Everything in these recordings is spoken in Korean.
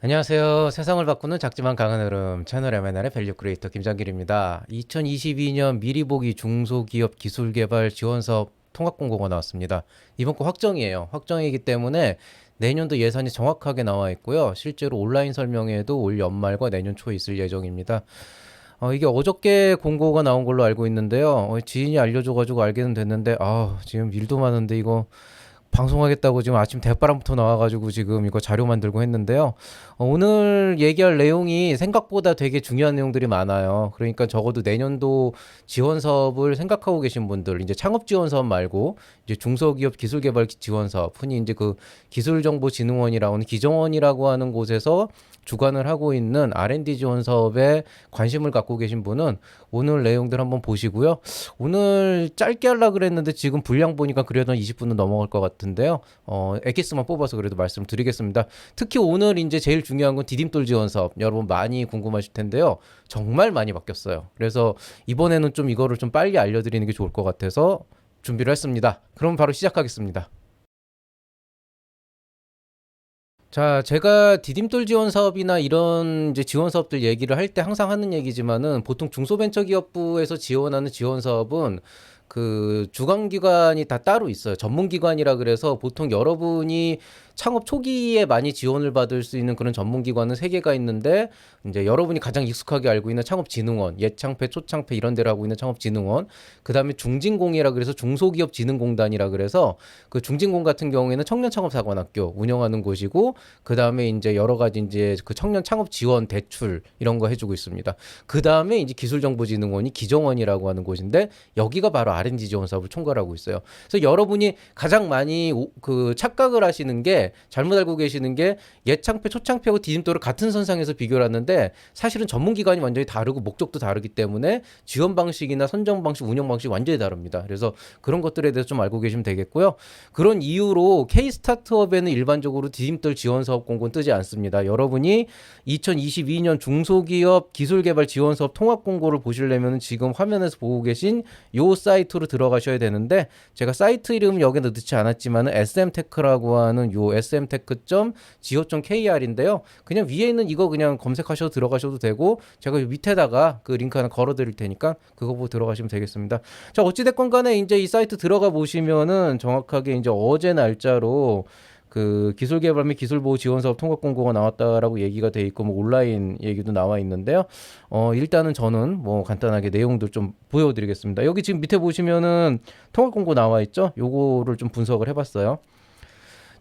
안녕하세요. 세상을 바꾸는 작지만 강한 흐름 채널 M&R의 밸류 크리에이터 김장길입니다. 2022년 미리 보기 중소기업 기술개발 지원사업 통합 공고가 나왔습니다. 이번 거 확정이에요. 확정이기 때문에 내년도 예산이 정확하게 나와 있고요. 실제로 온라인 설명회도 올 연말과 내년 초에 있을 예정입니다. 이게 어저께 공고가 나온 걸로 알고 있는데요. 지인이 알려줘가지고 알게는 됐는데, 지금 일도 많은데 이거 방송하겠다고 지금 아침 대바람부터 나와가지고 지금 이거 자료 만들고 했는데요. 오늘 얘기할 내용이 생각보다 되게 중요한 내용들이 많아요. 그러니까 적어도 내년도 지원 사업을 생각하고 계신 분들, 이제 창업 지원 사업 말고 이제 중소기업 기술개발 지원 사업, 흔히 이제 그 기술정보진흥원이라고 하는 기정원이라고 하는 곳에서 주관을 하고 있는 R&D 지원 사업에 관심을 갖고 계신 분은 오늘 내용들 한번 보시고요. 오늘 짧게 하려고 그랬는데 지금 분량 보니까 그래도 한 20분은 넘어갈 것 같은데요. 엑기스만 뽑아서 그래도 말씀드리겠습니다. 특히 오늘 이제 제일 중요한 건 디딤돌 지원 사업. 여러분 많이 궁금하실 텐데요. 정말 많이 바뀌었어요. 그래서 이번에는 좀 이거를 좀 빨리 알려드리는 게 좋을 것 같아서 준비를 했습니다. 그럼 바로 시작하겠습니다. 자, 제가 디딤돌 지원 사업이나 이런 이제 지원 사업들 얘기를 할 때 항상 하는 얘기지만은 보통 중소벤처기업부에서 지원하는 지원 사업은 그 주관기관이 다 따로 있어요. 전문기관이라 그래서 보통 여러분이 창업 초기에 많이 지원을 받을 수 있는 그런 전문기관은 세 개가 있는데 이제 여러분이 가장 익숙하게 알고 있는 창업진흥원, 예창폐, 초창폐 이런 데를 하고 있는 창업진흥원, 그다음에 중진공이라 그래서 중소기업진흥공단이라 그래서 그 중진공 같은 경우에는 청년창업사관학교 운영하는 곳이고 그다음에 이제 여러 가지 이제 그 청년 창업 지원 대출 이런 거 해주고 있습니다. 그다음에 이제 기술정보진흥원이 기정원이라고 하는 곳인데 여기가 바로 R&D 지원 사업을 총괄하고 있어요. 그래서 여러분이 가장 많이 그 착각을 하시는 게 잘못 알고 계시는 게 예창폐, 초창폐하고 디딤돌을 같은 선상에서 비교를 하는데 사실은 전문기관이 완전히 다르고 목적도 다르기 때문에 지원 방식이나 선정 방식, 운영 방식이 완전히 다릅니다. 그래서 그런 것들에 대해서 좀 알고 계시면 되겠고요. 그런 이유로 K-스타트업에는 일반적으로 디딤돌 지원 사업 공고는 뜨지 않습니다. 여러분이 2022년 중소기업 기술개발 지원 사업 통합 공고를 보시려면 지금 화면에서 보고 계신 요 사이트로 들어가셔야 되는데 제가 사이트 이름 여기에 넣지 않았지만 smtech라고 하는 요 smtech.go.kr인데요. 그냥 위에 있는 이거 그냥 검색하셔도 들어가셔도 되고 제가 밑에다가 그 링크 하나 걸어 드릴 테니까 그거 보고 들어가시면 되겠습니다. 자, 어찌됐건 간에 이제 이 사이트 들어가 보시면은 정확하게 이제 어제 날짜로 그 기술개발 및 기술보호 지원사업 통합 공고가 나왔다라고 얘기가 돼 있고 뭐 온라인 얘기도 나와 있는데요. 일단은 저는 뭐 간단하게 내용들 좀 보여드리겠습니다. 여기 지금 밑에 보시면은 통합 공고 나와 있죠. 요거를 좀 분석을 해봤어요.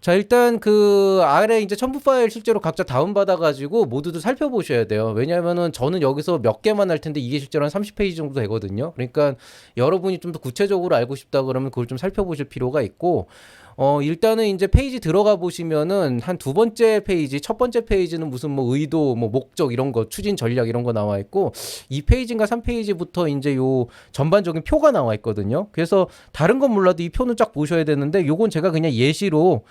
자, 일단 그 아래 이제 첨부 파일 실제로 각자 다운받아가지고 모두들 살펴보셔야 돼요. 왜냐하면은 저는 여기서 몇 개만 할 텐데 이게 실제로 한 30페이지 정도 되거든요. 그러니까 여러분이 좀 더 구체적으로 알고 싶다 그러면 그걸 좀 살펴보실 필요가 있고, 일단은 이제 페이지 들어가 보시면은 한 두 번째 페이지, 첫 번째 페이지는 무슨 뭐 의도, 뭐 목적 이런 거, 추진 전략 이런 거 나와 있고, 2페이지인가 3페이지부터 이제 요 전반적인 표가 나와 있거든요. 그래서 다른 건 몰라도 이 표는 쫙 보셔야 되는데, 요건 제가 그냥 예시로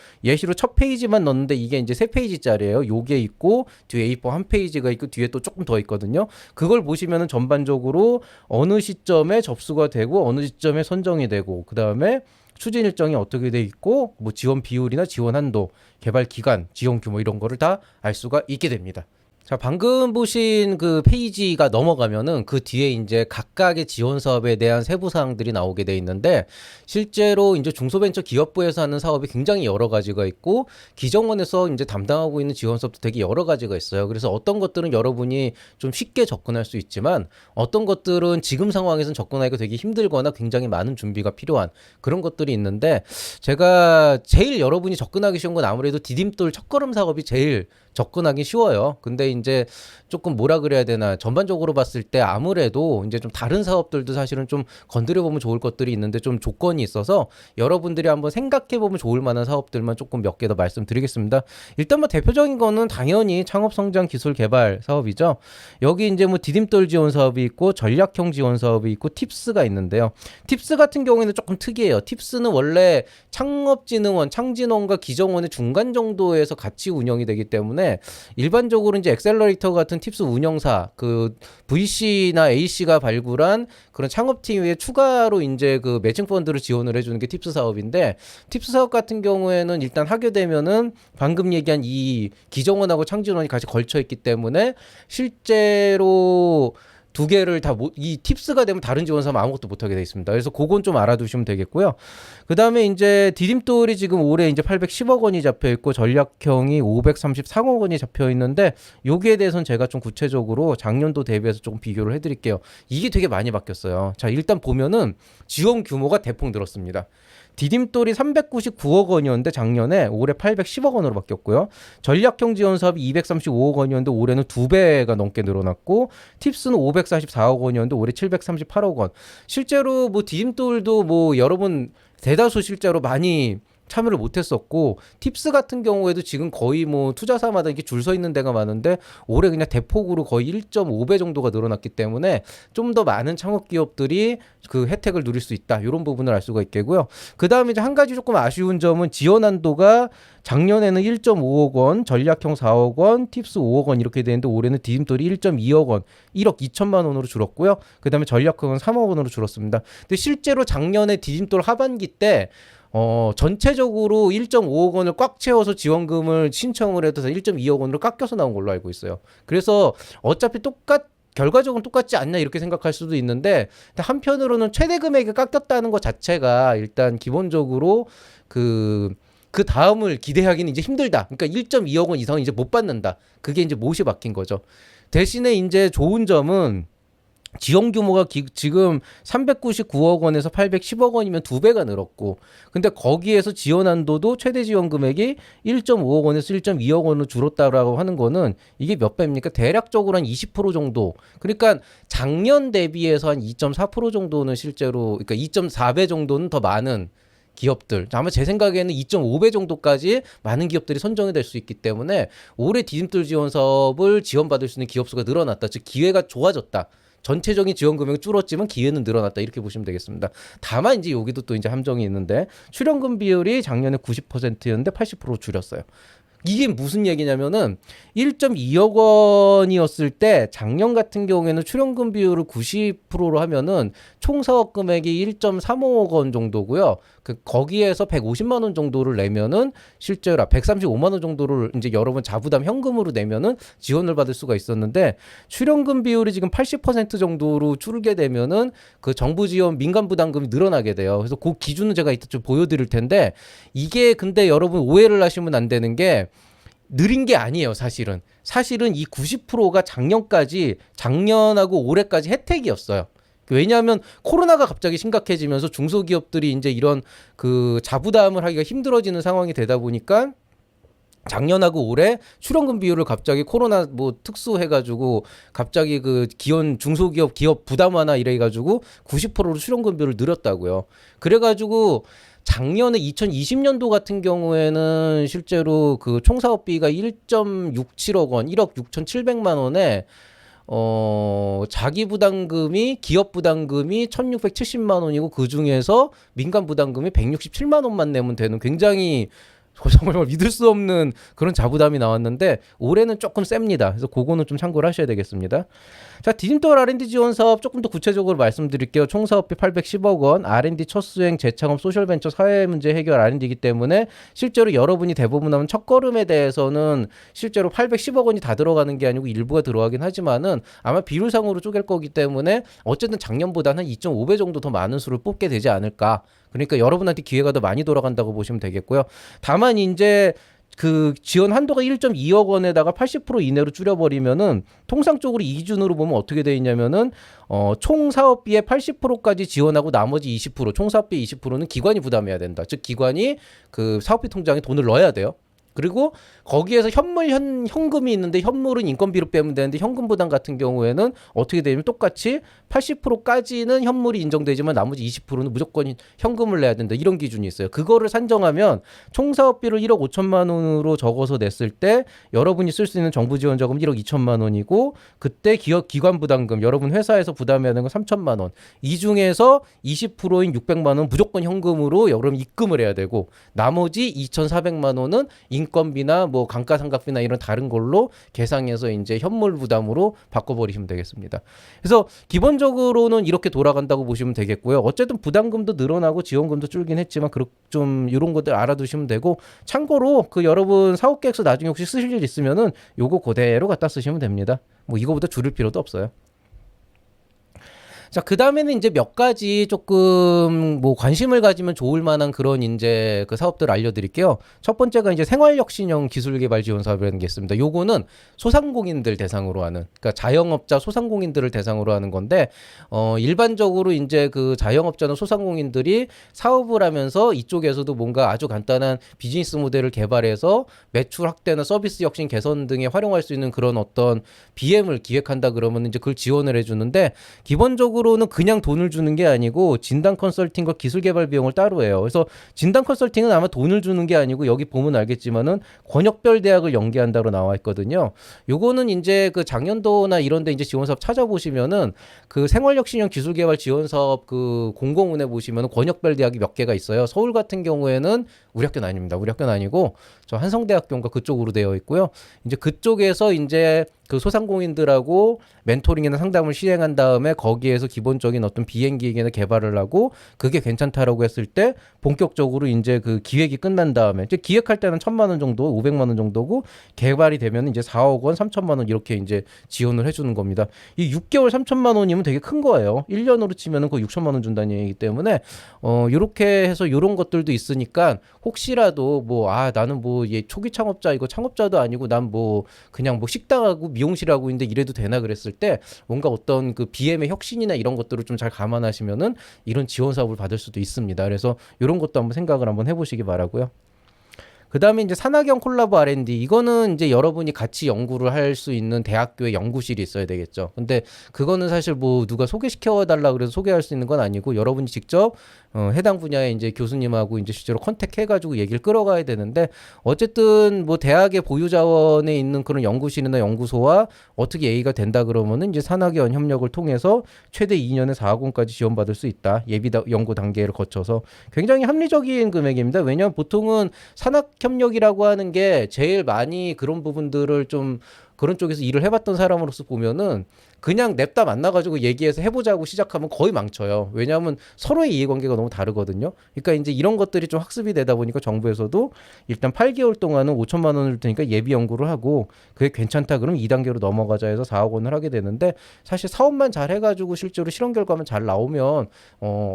첫 페이지만 넣었는데 이게 이제 세 페이지짜리예요. 요게 있고 뒤에 A4 한 페이지가 있고 뒤에 또 조금 더 있거든요. 그걸 보시면은 전반적으로 어느 시점에 접수가 되고 어느 시점에 선정이 되고 그다음에 추진 일정이 어떻게 돼 있고 뭐 지원 비율이나 지원 한도, 개발 기간, 지원 규모 이런 거를 다 알 수가 있게 됩니다. 자, 방금 보신 그 페이지가 넘어가면은 그 뒤에 이제 각각의 지원 사업에 대한 세부 사항들이 나오게 돼 있는데 실제로 이제 중소벤처 기업부에서 하는 사업이 굉장히 여러 가지가 있고 기정원에서 이제 담당하고 있는 지원 사업도 되게 여러 가지가 있어요. 그래서 어떤 것들은 여러분이 좀 쉽게 접근할 수 있지만 어떤 것들은 지금 상황에서는 접근하기가 되게 힘들거나 굉장히 많은 준비가 필요한 그런 것들이 있는데 제가 제일 여러분이 접근하기 쉬운 건 아무래도 디딤돌 첫걸음 사업이 제일 접근하기 쉬워요. 근데 이제 조금 뭐라 그래야 되나 전반적으로 봤을 때 아무래도 이제 좀 다른 사업들도 사실은 좀 건드려 보면 좋을 것들이 있는데 좀 조건이 있어서 여러분들이 한번 생각해 보면 좋을 만한 사업들만 조금 몇 개 더 말씀드리겠습니다. 일단 뭐 대표적인 거는 당연히 창업 성장 기술 개발 사업이죠. 여기 이제 뭐 디딤돌 지원 사업이 있고 전략형 지원 사업이 있고 팁스가 있는데요. 팁스 같은 경우에는 조금 특이해요. 팁스는 원래 창업진흥원, 창진원과 기정원의 중간 정도에서 같이 운영이 되기 때문에 일반적으로 이제 엑셀러레이터 같은 팁스 운영사, 그 VC나 A씨가 발굴한 그런 창업팀에 추가로 이제 그 매칭 펀드를 지원을 해주는 게 팁스 사업인데, tip스 사업 같은 경우에는 일단 하게 되면은 방금 얘기한 이 기정원하고 창진원이 같이 걸쳐 있기 때문에 실제로 두 개를 다 이 팁스가 되면 다른 지원사면 아무것도 못하게 돼 있습니다. 그래서 그건 좀 알아두시면 되겠고요. 그 다음에 이제 디딤돌이 지금 올해 이제 810억 원이 잡혀 있고 전략형이 533억 원이 잡혀 있는데, 여기에 대해서는 제가 좀 구체적으로 작년도 대비해서 조금 비교를 해드릴게요. 이게 되게 많이 바뀌었어요. 자, 일단 보면은 지원 규모가 대폭 늘었습니다. 디딤돌이 399억 원이었는데 작년에 올해 810억 원으로 바뀌었고요. 전략형 지원 사업이 235억 원이었는데 올해는 2배가 넘게 늘어났고, 팁스는 544억 원이었는데 올해 738억 원. 실제로 뭐 디딤돌도 뭐 여러분 대다수 실제로 많이 참여를 못했었고, 팁스 같은 경우에도 지금 거의 뭐 투자사마다 이렇게 줄 서 있는 데가 많은데 올해 그냥 대폭으로 거의 1.5배 정도가 늘어났기 때문에 좀 더 많은 창업 기업들이 그 혜택을 누릴 수 있다, 이런 부분을 알 수가 있겠고요. 그 다음에 이제 한 가지 조금 아쉬운 점은 지원 한도가 작년에는 1.5억 원, 전략형 4억 원, 팁스 5억 원 이렇게 되는데 올해는 디딤돌이 1.2억 원, 1억 2천만 원으로 줄었고요. 그 다음에 전략형은 3억 원으로 줄었습니다. 근데 실제로 작년에 디딤돌 하반기 때 전체적으로 1.5억 원을 꽉 채워서 지원금을 신청을 해서 1.2억 원으로 깎여서 나온 걸로 알고 있어요. 그래서 어차피 결과적으로 똑같지 않냐 이렇게 생각할 수도 있는데, 한편으로는 최대 금액이 깎였다는 것 자체가 일단 기본적으로 그 다음을 기대하기는 이제 힘들다. 그러니까 1.2억 원 이상은 이제 못 받는다. 그게 이제 못이 박힌 거죠. 대신에 이제 좋은 점은 지원 규모가 지금 399억 원에서 810억 원이면 2배가 늘었고, 근데 거기에서 지원 한도도 최대 지원 금액이 1.5억 원에서 1.2억 원으로 줄었다라고 하는 거는 이게 몇 배입니까? 대략적으로 한 20% 정도. 그러니까 작년 대비해서 한 2.4% 정도는 실제로, 그러니까 2.4배 정도는 더 많은 기업들, 아마 제 생각에는 2.5배 정도까지 많은 기업들이 선정이 될 수 있기 때문에 올해 디딤돌 지원 사업을 지원받을 수 있는 기업 수가 늘어났다. 즉 기회가 좋아졌다. 전체적인 지원 금액이 줄었지만 기회는 늘어났다, 이렇게 보시면 되겠습니다. 다만 이제 여기도 또 이제 함정이 있는데, 출연금 비율이 작년에 90%였는데 80%로 줄였어요. 이게 무슨 얘기냐면은 1.2억 원이었을 때 작년 같은 경우에는 출연금 비율을 90%로 하면은 총 사업 금액이 1.35억 원 정도고요. 거기에서 150만 원 정도를 내면은 실제로 135만 원 정도를 이제 여러분 자부담 현금으로 내면은 지원을 받을 수가 있었는데, 출연금 비율이 지금 80% 정도로 줄게 되면은 그 정부 지원 민간 부담금이 늘어나게 돼요. 그래서 그 기준은 제가 이따 좀 보여드릴 텐데, 이게 근데 여러분 오해를 하시면 안 되는 게 느린 게 아니에요. 사실은 이 90%가 작년하고 올해까지 혜택이었어요. 왜냐하면 코로나가 갑자기 심각해지면서 중소기업들이 이제 이런 그 자부담을 하기가 힘들어지는 상황이 되다 보니까 작년하고 올해 출연금 비율을 갑자기 코로나 뭐 특수해가지고 갑자기 그 중소기업 기업 부담 완화 이래가지고 90%로 출연금 비율을 늘렸다고요. 그래가지고 작년에 2020년도 같은 경우에는 실제로 그 총사업비가 1.67억 원, 1억 6,700만 원에 자기 부담금이, 기업 부담금이 1,670만 원이고 그 중에서 민간 부담금이 167만 원만 내면 되는 굉장히 정말 믿을 수 없는 그런 자부담이 나왔는데, 올해는 조금 셉니다. 그래서 그거는 좀 참고를 하셔야 되겠습니다. 자, 디딤돌 R&D 지원 사업 조금 더 구체적으로 말씀드릴게요. 총 사업비 810억 원, R&D 첫 수행, 재창업, 소셜벤처, 사회문제 해결 R&D이기 때문에 실제로 여러분이 대부분 하면 첫걸음에 대해서는 실제로 810억 원이 다 들어가는 게 아니고 일부가 들어가긴 하지만은 아마 비율상으로 쪼갤 거기 때문에 어쨌든 작년보다는 2.5배 정도 더 많은 수를 뽑게 되지 않을까. 그러니까 여러분한테 기회가 더 많이 돌아간다고 보시면 되겠고요. 다만 이제 그 지원 한도가 1.2억 원에다가 80% 이내로 줄여버리면은 통상적으로 이 기준으로 보면 어떻게 돼 있냐면은 총 사업비의 80%까지 지원하고 나머지 20%, 총 사업비 20%는 기관이 부담해야 된다. 즉 기관이 그 사업비 통장에 돈을 넣어야 돼요. 그리고 거기에서 현금이 있는데 현물은 인건비로 빼면 되는데 현금 부담 같은 경우에는 어떻게 되냐면 똑같이 80%까지는 현물이 인정되지만 나머지 20%는 무조건 현금을 내야 된다. 이런 기준이 있어요. 그거를 산정하면 총 사업비를 1억 5천만 원으로 적어서 냈을 때 여러분이 쓸 수 있는 정부 지원 자금 1억 2천만 원이고, 그때 기관 부담금 여러분 회사에서 부담해야 되는 건 3천만 원. 이 중에서 20%인 600만 원 무조건 현금으로 여러분 입금을 해야 되고, 나머지 2,400만 원은 인건비나 뭐 감가상각비나 이런 다른 걸로 계상해서 이제 현물 부담으로 바꿔버리시면 되겠습니다. 그래서 기본적으로는 이렇게 돌아간다고 보시면 되겠고요. 어쨌든 부담금도 늘어나고 지원금도 줄긴 했지만 좀 이런 것들 알아두시면 되고, 참고로 그 여러분 사업 계획서 나중에 혹시 쓰실 일 있으면은 요거 그대로 갖다 쓰시면 됩니다. 뭐 이거보다 줄일 필요도 없어요. 자, 그 다음에는 이제 몇 가지 조금 뭐 관심을 가지면 좋을 만한 그런 이제 그 사업들을 알려드릴게요. 첫 번째가 이제 생활혁신형 기술개발 지원 사업이라는 게 있습니다. 요거는 소상공인들 대상으로 하는, 그러니까 자영업자 소상공인들을 대상으로 하는 건데, 일반적으로 이제 그 자영업자나 소상공인들이 사업을 하면서 이쪽에서도 뭔가 아주 간단한 비즈니스 모델을 개발해서 매출 확대나 서비스 혁신 개선 등에 활용할 수 있는 그런 어떤 BM을 기획한다 그러면 이제 그걸 지원을 해주는데, 기본적으로는 그냥 돈을 주는 게 아니고 진단 컨설팅과 기술 개발 비용을 따로 해요. 그래서 진단 컨설팅은 아마 돈을 주는 게 아니고, 여기 보면 알겠지만은 권역별 대학을 연계한다로 나와 있거든요. 요거는 이제 그 작년도나 이런 데 이제 지원 사업 찾아보시면은 그 생활혁신형 기술 개발 지원 사업 그 공고문에 보시면은 권역별 대학이 몇 개가 있어요. 서울 같은 경우에는 우리 학교는 아닙니다. 우리 학교는 아니고 저 한성대학교인가 그쪽으로 되어 있고요. 이제 그쪽에서 이제 그 소상공인들하고 멘토링이나 상담을 시행한 다음에 거기에서 기본적인 어떤 비행기획이나 개발을 하고, 그게 괜찮다라고 했을 때 본격적으로 이제 그 기획이 끝난 다음에, 이제 기획할 때는 1,000만 원 정도, 500만 원 정도고, 개발이 되면 이제 4억 원, 3천만 원 이렇게 이제 지원을 해주는 겁니다. 이 6개월 3천만 원이면 되게 큰 거예요. 1년으로 치면은 거의 6천만 원 준다는 얘기이기 때문에 요렇게 해서 요런 것들도 있으니까, 혹시라도 뭐 나는 뭐 얘 초기 창업자, 이거 창업자도 아니고 난 뭐 그냥 뭐 식당하고 미용실하고 있는데 이래도 되나 그랬을 때, 뭔가 어떤 그 BM의 혁신이나 이런 것들을 좀 잘 감안하시면은 이런 지원 사업을 받을 수도 있습니다. 그래서 이런 것도 한번 생각을 한번 해보시기 바라고요. 그 다음에 이제 산학연 콜라보 R&D, 이거는 이제 여러분이 같이 연구를 할 수 있는 대학교의 연구실이 있어야 되겠죠. 근데 그거는 사실 뭐 누가 소개시켜 달라 그래서 소개할 수 있는 건 아니고, 여러분이 직접 해당 분야의 이제 교수님하고 이제 실제로 컨택해가지고 얘기를 끌어가야 되는데, 어쨌든 뭐 대학의 보유 자원에 있는 그런 연구실이나 연구소와 어떻게 얘기가 된다 그러면은 이제 산학연 협력을 통해서 최대 2년에 4억 원까지 지원받을 수 있다. 연구 단계를 거쳐서 굉장히 합리적인 금액입니다. 왜냐하면 보통은 산학협력이라고 하는 게 제일 많이 그런 부분들을 좀 그런 쪽에서 일을 해봤던 사람으로서 보면은 그냥 냅다 만나가지고 얘기해서 해보자고 시작하면 거의 망쳐요. 왜냐하면 서로의 이해관계가 너무 다르거든요. 그러니까 이제 이런 것들이 좀 학습이 되다 보니까 정부에서도 일단 8개월 동안은 5천만 원을 줄 테니까 예비 연구를 하고, 그게 괜찮다 그러면 2단계로 넘어가자 해서 4억 원을 하게 되는데, 사실 사업만 잘 해가지고 실제로 실험 결과만 잘 나오면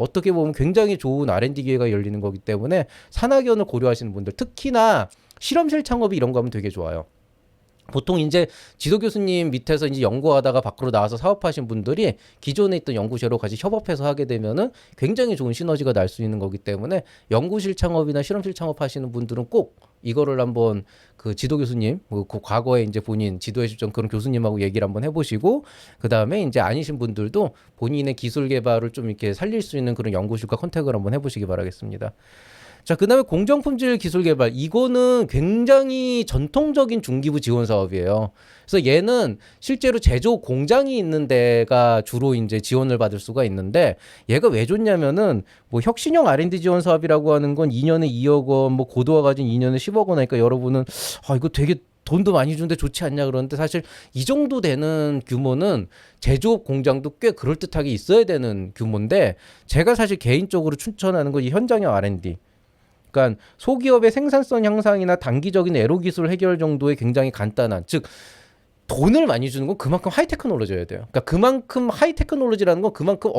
어떻게 보면 굉장히 좋은 R&D 기회가 열리는 거기 때문에 산학연을 고려하시는 분들, 특히나 실험실 창업이 이런 거 하면 되게 좋아요. 보통 이제 지도 교수님 밑에서 이제 연구하다가 밖으로 나와서 사업하신 분들이 기존에 있던 연구실로 같이 협업해서 하게 되면은 굉장히 좋은 시너지가 날 수 있는 거기 때문에, 연구실 창업이나 실험실 창업하시는 분들은 꼭 이거를 한번 그 지도 교수님, 그 과거에 이제 본인 지도해 주셨던 그런 교수님하고 얘기를 한번 해보시고, 그 다음에 이제 아니신 분들도 본인의 기술 개발을 좀 이렇게 살릴 수 있는 그런 연구실과 컨택을 한번 해보시기 바라겠습니다. 자, 그 다음에 공정품질 기술 개발. 이거는 굉장히 전통적인 중기부 지원 사업이에요. 그래서 얘는 실제로 제조 공장이 있는 데가 주로 이제 지원을 받을 수가 있는데, 얘가 왜 좋냐면은 뭐 혁신형 R&D 지원 사업이라고 하는 건 2년에 2억 원, 뭐 고도화 가진 2년에 10억 원 하니까 여러분은 이거 되게 돈도 많이 주는데 좋지 않냐 그러는데, 사실 이 정도 되는 규모는 제조업 공장도 꽤 그럴듯하게 있어야 되는 규모인데, 제가 사실 개인적으로 추천하는 건 이 현장형 R&D. 그러니까 소기업의 생산성 향상이나 단기적인 애로 기술 해결 정도의 굉장히 간단한, 즉 돈을 많이 주는 건 그만큼 하이테크놀로지여야 돼요. 그러니까 그만큼 하이테크놀로지라는 건 그만큼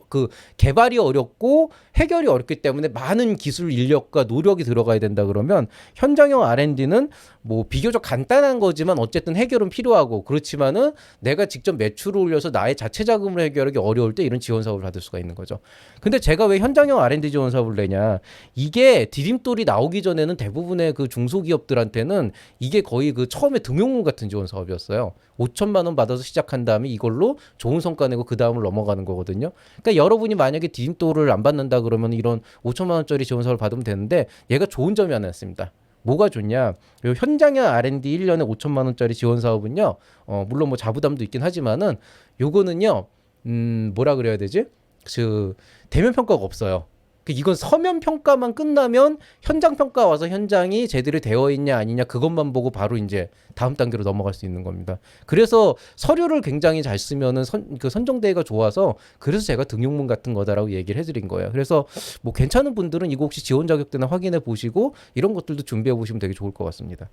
그 개발이 어렵고 해결이 어렵기 때문에 많은 기술 인력과 노력이 들어가야 된다 그러면, 현장형 R&D는 뭐 비교적 간단한 거지만 어쨌든 해결은 필요하고, 그렇지만은 내가 직접 매출을 올려서 나의 자체 자금으로 해결하기 어려울 때 이런 지원 사업을 받을 수가 있는 거죠. 근데 제가 왜 현장형 R&D 지원 사업을 내냐, 이게 디딤돌이 나오기 전에는 대부분의 그 중소기업들한테는 이게 거의 그 처음에 등용문 같은 지원 사업이었어요. 5천만 원 받아서 시작한 다음에 이걸로 좋은 성과 내고 그 다음을 넘어가는 거거든요. 그러니까 여러분이 만약에 디딤돌을 안 받는다 그러면 이런 5천만 원짜리 지원 사업을 받으면 되는데, 얘가 좋은 점이 하나 있습니다. 뭐가 좋냐? 현장형 R&D 1년에 5천만 원짜리 지원 사업은요, 물론 뭐 자부담도 있긴 하지만은 요거는요, 뭐라 그래야 되지? 그 대면 평가가 없어요. 이건 서면 평가만 끝나면 현장 평가 와서 현장이 제대로 되어 있냐 아니냐 그것만 보고 바로 이제 다음 단계로 넘어갈 수 있는 겁니다. 그래서 서류를 굉장히 잘 쓰면은 그 선정대회가 좋아서 그래서 제가 등용문 같은 거다라고 얘기를 해드린 거예요. 그래서 뭐 괜찮은 분들은 이거 혹시 지원 자격대나 확인해 보시고 이런 것들도 준비해 보시면 되게 좋을 것 같습니다.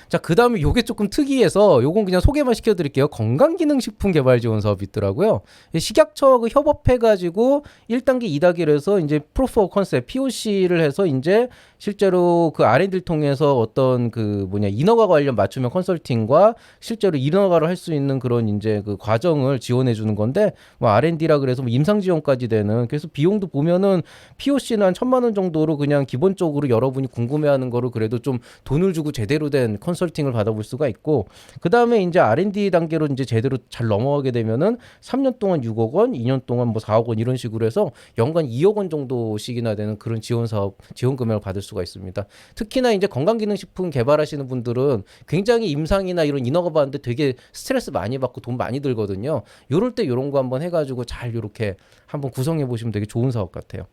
자, 그 다음에 요게 조금 특이해서 요건 그냥 소개만 시켜드릴게요. 건강기능식품 개발 지원 사업이 있더라고요. 식약처하고 협업해가지고 1단계, 2단계를 해서 이제 프로프 오브 컨셉, POC를 해서 이제 실제로 그 R&D를 통해서 어떤 그 인허가 관련 맞춤형 컨설팅과 실제로 인허가를 할 수 있는 그런 이제 그 과정을 지원해 주는 건데 뭐 R&D라 그래서 뭐 임상 지원까지 되는 그래서 비용도 보면은 POC는 한 1,000만 원 정도로 그냥 기본적으로 여러분이 궁금해하는 거를 그래도 좀 돈을 주고 제대로 된 컨설팅을 받아볼 수가 있고 그 다음에 이제 R&D 단계로 이제 제대로 잘 넘어가게 되면은 3년 동안 6억 원, 2년 동안 뭐 4억 원 이런 식으로 해서 연간 2억 원 정도씩이나 되는 그런 지원 사업, 지원 금액을 받을 수가 있습니다. 특히나 이제 건강기능식품 개발하시는 분들은 굉장히 임상이나 이런 인허가 받는데 되게 스트레스 많이 받고 돈 많이 들거든요. 요럴 때 요런 거 한번 해가지고 잘 요렇게 한번 구성해 보시면 되게 좋은 사업 같아요.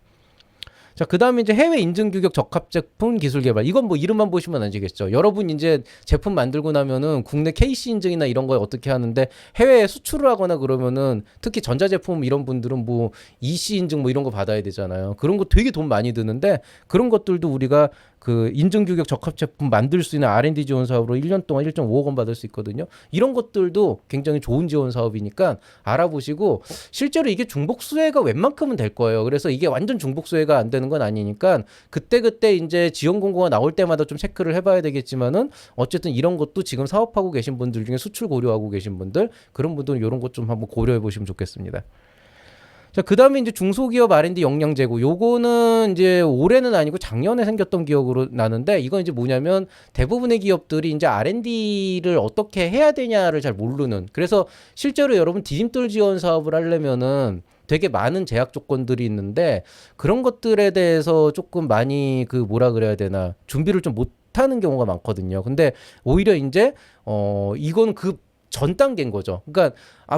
자, 그 다음에 이제 해외 인증 규격 적합 제품 기술 개발. 이건 뭐 이름만 보시면 아시겠죠. 여러분 이제 제품 만들고 나면은 국내 KC 인증이나 이런 거 어떻게 하는데 해외에 수출을 하거나 그러면은 특히 전자제품 이런 분들은 뭐 EC 인증 뭐 이런 거 받아야 되잖아요. 그런 거 되게 돈 많이 드는데 그런 것들도 우리가 그 인증 규격 적합 제품 만들 수 있는 R&D 지원 사업으로 1년 동안 1.5억 원 받을 수 있거든요. 이런 것들도 굉장히 좋은 지원 사업이니까 알아보시고 실제로 이게 중복 수혜가 웬만큼은 될 거예요. 그래서 이게 완전 중복 수혜가 안 되는 건 아니니까 그때 이제 지원 공고가 나올 때마다 좀 체크를 해봐야 되겠지만은 어쨌든 이런 것도 지금 사업하고 계신 분들 중에 수출 고려하고 계신 분들 그런 분들은 이런 것 좀 한번 고려해 보시면 좋겠습니다. 자, 그 다음에 이제 중소기업 R&D 역량 제고. 요거는 이제 올해는 아니고 작년에 생겼던 기억으로 나는데 이건 이제 뭐냐면 대부분의 기업들이 이제 R&D를 어떻게 해야 되냐를 잘 모르는. 그래서 실제로 여러분 디딤돌 지원 사업을 하려면은 되게 많은 제약 조건들이 있는데 그런 것들에 대해서 조금 많이 그 뭐라 그래야 되나 준비를 좀 못하는 경우가 많거든요. 근데 오히려 이제 이건 그 전 단계인 거죠. 그러니까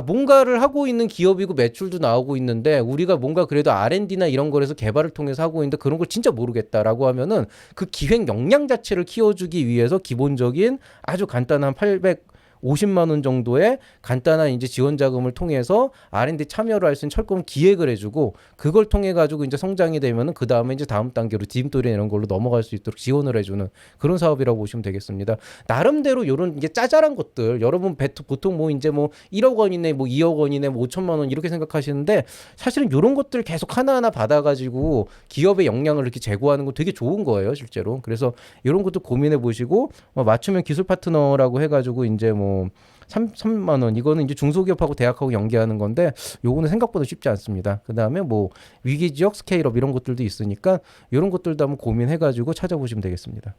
뭔가를 하고 있는 기업이고 매출도 나오고 있는데 우리가 뭔가 그래도 R&D나 이런 거에서 개발을 통해서 하고 있는데 그런 걸 진짜 모르겠다라고 하면은 그 기획 역량 자체를 키워주기 위해서 기본적인 아주 간단한 850만 원 정도의 간단한 이제 지원 자금을 통해서 R&D 참여를 할 수 있는 철권 기획을 해주고 그걸 통해 가지고 이제 성장이 되면은 그 다음에 이제 다음 단계로 디딤돌이 이런 걸로 넘어갈 수 있도록 지원을 해주는 그런 사업이라고 보시면 되겠습니다. 나름대로 이런 이게 짜잘한 것들 여러분 보통 뭐 이제 뭐 1억 원이네 뭐 2억 원이네 뭐 5천만 원 이렇게 생각하시는데 사실은 이런 것들 계속 하나하나 받아가지고 기업의 역량을 이렇게 제고하는 건 되게 좋은 거예요 실제로. 그래서 이런 것도 고민해 보시고 맞춤형 기술 파트너라고 해가지고 이제 뭐 3만 원 이거는 이제 중소기업하고 대학하고 연계하는 건데 요거는 생각보다 쉽지 않습니다. 그다음에 뭐 위기 지역 스케일업 이런 것들도 있으니까 이런 것들도 한번 고민해 가지고 찾아보시면 되겠습니다.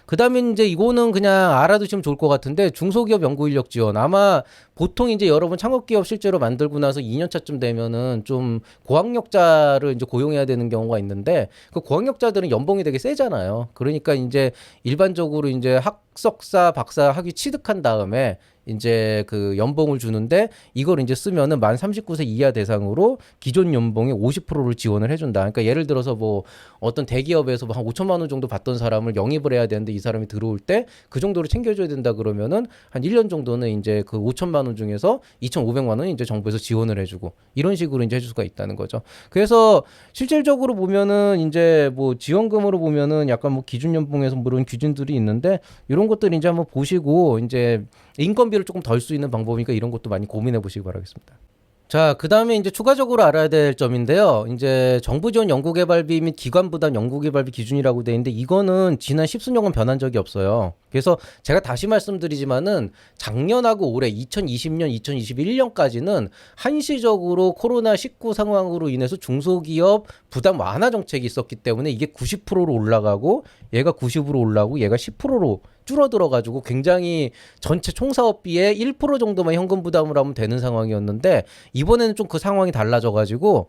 그 다음에 이제 이거는 그냥 알아두시면 좋을 것 같은데 중소기업 연구인력 지원 아마 보통 이제 여러분 창업기업 실제로 만들고 나서 2년차쯤 되면은 좀 고학력자를 이제 고용해야 되는 경우가 있는데 그 고학력자들은 연봉이 되게 세잖아요. 그러니까 이제 일반적으로 이제 학석사 박사 학위 취득한 다음에 이제 그 연봉을 주는데 이걸 이제 쓰면은 만 39세 이하 대상으로 기존 연봉의 50%를 지원을 해준다. 그러니까 예를 들어서 뭐 어떤 대기업에서 뭐 한 5천만 원 정도 받던 사람을 영입을 해야 되는데 이 사람이 들어올 때 그 정도로 챙겨줘야 된다 그러면은 한 1년 정도는 이제 그 5천만 원 중에서 2,500만 원 이제 정부에서 지원을 해주고 이런 식으로 이제 해줄 수가 있다는 거죠. 그래서 실질적으로 보면은 이제 뭐 지원금으로 보면은 약간 뭐 기준 연봉에서 물론 기준들이 있는데 이런 것들 이제 한번 보시고 이제 인건비를 조금 덜 수 있는 방법이니까 이런 것도 많이 고민해 보시기 바라겠습니다. 자, 그 다음에 이제 추가적으로 알아야 될 점인데요. 이제 정부 지원 연구개발비 및 기관 부담 연구개발비 기준이라고 돼 있는데 이거는 지난 10수년간 변한 적이 없어요. 그래서 제가 다시 말씀드리지만은 작년하고 올해 2020년, 2021년까지는 한시적으로 코로나19 상황으로 인해서 중소기업 부담 완화 정책이 있었기 때문에 이게 90%로 올라가고 얘가 90으로 올라가고 얘가 10%로 줄어들어가지고 굉장히 전체 총사업비의 1% 정도만 현금 부담을 하면 되는 상황이었는데 이번에는 좀 그 상황이 달라져가지고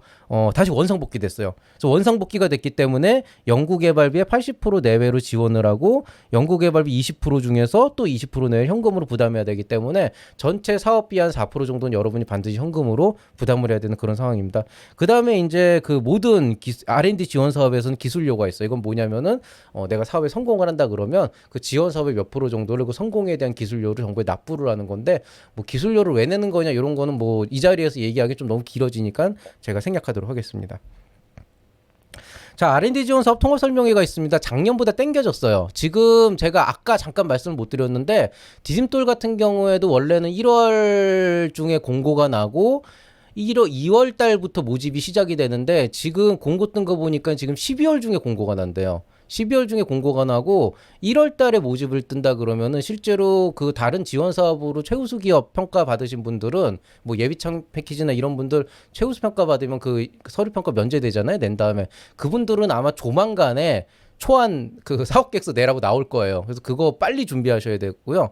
다시 원상복귀됐어요. 그래서 원상복귀가 됐기 때문에 연구개발비의 80% 내외로 지원을 하고 연구개발비 20% 중에서 또 20% 내외 현금으로 부담해야 되기 때문에 전체 사업비 한 4% 정도는 여러분이 반드시 현금으로 부담을 해야 되는 그런 상황입니다. 그 다음에 이제 그 모든 R&D 지원 사업에서는 기술료가 있어요. 이건 뭐냐면은 내가 사업에 성공을 한다 그러면 그 지원 사업의 몇 프로 정도를 그 성공에 대한 기술료를 정부에 납부를 하는 건데 뭐 기술료를 왜 내는 거냐 이런 거는 뭐 이 자리에서 얘기하기 좀 너무 길어지니까 제가 생략하도록 하겠습니다. 자, R&D 지원 사업 통합 설명회가 있습니다. 작년보다 땡겨졌어요. 지금 제가 아까 잠깐 말씀을 못 드렸는데 디딤돌 같은 경우에도 원래는 1월 중에 공고가 나고 2월 달부터 모집이 시작이 되는데 지금 공고 뜬 거 보니까 지금 12월 중에 공고가 난대요. 12월 중에 공고가 나고 1월 달에 모집을 뜬다 그러면은 실제로 그 다른 지원 사업으로 최우수 기업 평가 받으신 분들은 뭐 예비창 패키지나 이런 분들 최우수 평가 받으면 그 서류 평가 면제되잖아요. 낸 다음에 그분들은 아마 조만간에 초안 그 사업 계획서 내라고 나올 거예요. 그래서 그거 빨리 준비하셔야 되고요.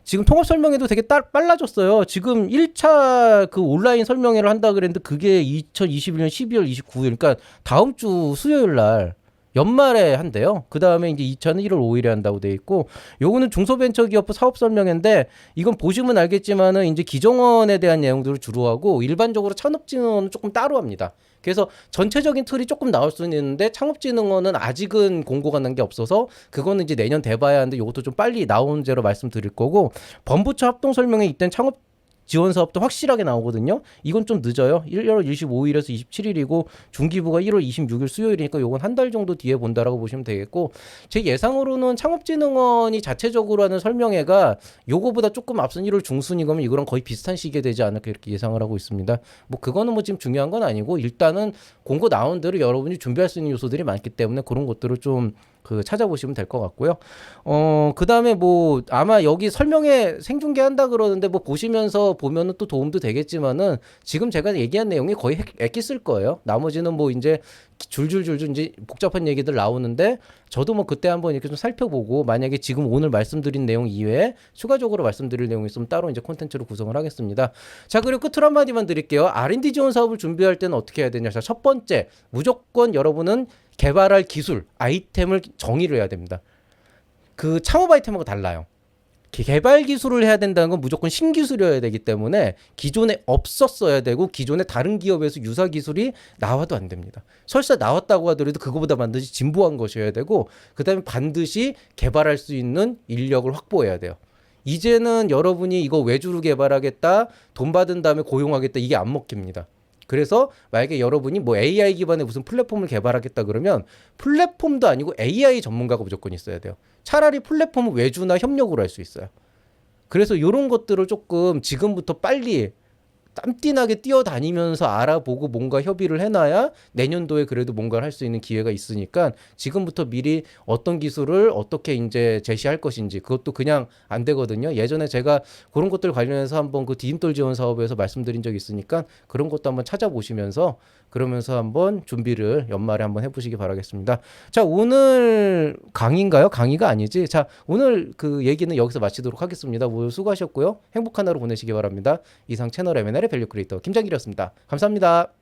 지금 통합 설명회도 되게 빨라졌어요. 지금 1차 그 온라인 설명회를 한다 그랬는데 그게 2021년 12월 29일, 그러니까 다음 주 수요일 날 연말에 한대요. 그 다음에 이제 2차는 1월 5일에 한다고 돼 있고, 요거는 중소벤처기업 사업 설명회인데 이건 보시면 알겠지만은 이제 기정원에 대한 내용들을 주로 하고 일반적으로 창업진흥원은 조금 따로 합니다. 그래서 전체적인 틀이 조금 나올 수는 있는데 창업진흥원은 아직은 공고가 난 게 없어서 그거는 이제 내년 돼봐야 하는데 이것도 좀 빨리 나온 제로 말씀드릴 거고, 범부처 합동 설명회 이때는 창업 지원 사업도 확실하게 나오거든요. 이건 좀 늦어요. 1월 25일에서 27일이고 중기부가 1월 26일 수요일이니까 요건 한 달 정도 뒤에 본다라고 보시면 되겠고, 제 예상으로는 창업진흥원이 자체적으로 하는 설명회가 요거보다 조금 앞선 1월 중순이거면 이거랑 거의 비슷한 시기에 되지 않을까 이렇게 예상을 하고 있습니다. 뭐 그거는 뭐 지금 중요한 건 아니고 일단은 공고 나온 대로 여러분이 준비할 수 있는 요소들이 많기 때문에 그런 것들을 좀 찾아보시면 될 것 같고요. 그 다음에 뭐 아마 여기 설명회 생중계 한다 그러는데 뭐 보시면서 보면은 또 도움도 되겠지만은 지금 제가 얘기한 내용이 거의 엑기스일 거예요. 나머지는 뭐 이제 줄줄줄줄 이제 복잡한 얘기들 나오는데 저도 뭐 그때 한번 이렇게 좀 살펴보고 만약에 지금 오늘 말씀드린 내용 이외에 추가적으로 말씀드릴 내용이 있으면 따로 이제 콘텐츠로 구성을 하겠습니다. 자, 그리고 끝으로 한마디만 드릴게요. R&D 지원 사업을 준비할 때는 어떻게 해야 되냐. 자, 첫 번째, 무조건 여러분은 개발할 기술, 아이템을 정의를 해야 됩니다. 그 창업 아이템하고 달라요. 개발 기술을 해야 된다는 건 무조건 신기술이어야 되기 때문에 기존에 없었어야 되고 기존에 다른 기업에서 유사 기술이 나와도 안 됩니다. 설사 나왔다고 하더라도 그거보다 반드시 진보한 것이어야 되고, 그 다음에 반드시 개발할 수 있는 인력을 확보해야 돼요. 이제는 여러분이 이거 외주로 개발하겠다, 돈 받은 다음에 고용하겠다, 이게 안 먹힙니다. 그래서 만약에 여러분이 뭐 AI 기반의 무슨 플랫폼을 개발하겠다 그러면 플랫폼도 아니고 AI 전문가가 무조건 있어야 돼요. 차라리 플랫폼은 외주나 협력으로 할 수 있어요. 그래서 이런 것들을 조금 지금부터 빨리 땀띠나게 뛰어다니면서 알아보고 뭔가 협의를 해놔야 내년도에 그래도 뭔가를 할 수 있는 기회가 있으니까 지금부터 미리 어떤 기술을 어떻게 이제 제시할 것인지, 그것도 그냥 안 되거든요. 예전에 제가 그런 것들 관련해서 한번 그 디딤돌 지원 사업에서 말씀드린 적이 있으니까 그런 것도 한번 찾아보시면서 그러면서 한번 준비를 연말에 한번 해보시기 바라겠습니다. 자, 오늘 강의인가요? 강의가 아니지. 자, 오늘 그 얘기는 여기서 마치도록 하겠습니다. 모두 수고하셨고요. 행복한 하루 보내시기 바랍니다. 이상 채널 M&A의 밸류 크리에이터 김장길이었습니다. 감사합니다.